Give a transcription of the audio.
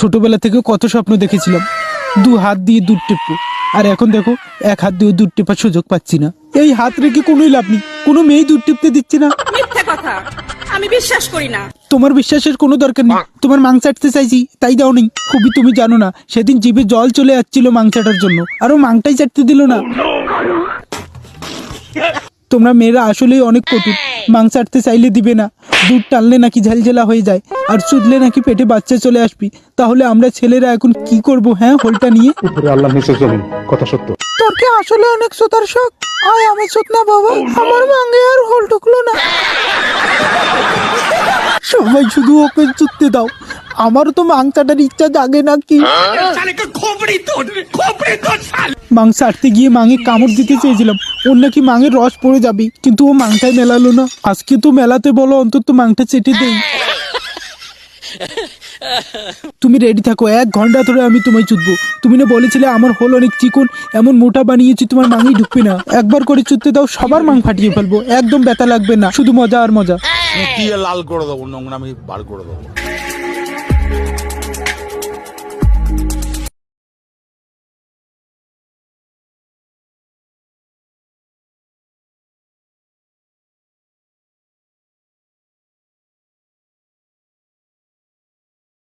ছোটবেলা থেকে কত স্বপ্ন দেখেছিলাম, 2 হাত দিয়ে দুধ টেপবো, আর এখন দেখো 1 হাত দিয়ে দুধ টেপার সুযোগ পাচ্ছি না। এই হাত রেখে কোনোই লাভ নেই, কোনো মেয়েই দুধ টিপতে দিচ্ছে না। মিথ্যে কথা, আমি বিশ্বাস করি না। তোমার বিশ্বাসের কোনো দরকার নেই, তোমার মাংস চাটতে চাইছি তাই দাও নেই। খুবই তুমি জানো না, সেদিন জিভে জল চলে যাচ্ছিল মাংস চাটার জন্য, আরো মাংটাই চাটতে দিল না। তোমরা মেয়েরা আসলেই অনেক কটু, মাংস চাটতে চাইলে দিবে না, দুধ টানলে নাকি ঝালঝালা হয়ে যায়, আর চুদলে নাকি পেটে বাচ্চা চলে আসবি। তাহলে আমরা ছেলেরা এখন কি করব? হ্যাঁ, হোলটা নিয়ে উপরে আল্লাহ নিচে জমিন, কথা সত্য। তোর কি আসলে অনেক সোতার শখ? আয় আমার সোত না বাবা, আমার মাঙ্গে আর হোল ঢুকলো না। সবাই শুধু ওকে চুততে দাও, আমারও তো মাংসাটার ইচ্ছা জাগে নাকি। মাংস আটতে গিয়ে মাঙে কামড় দিতে চেয়েছিলাম, ওর নাকি মাঙের রস পড়ে যাবে, কিন্তু ও মাংটাই মেলালো না। আজকে তো মেলাতে বলো, অন্তত মাংটা চেটে দেই। তুমি রেডি থাকো, 1 ঘন্টা ধরে আমি তোমায় চুদবো। তুমি না বলেছিলে আমার হোল অনেক চিকন, এমন মোটা বানিয়েছি তোমার মাঙেই ঢুকবে না। একবার করে চুদতে দাও, সবার মাং ফাটিয়ে ফেলবো, একদম ব্যথা লাগবে না, শুধু মজা আর মজা। লাল করে দেবো, নোংরামি বার করে দেবো।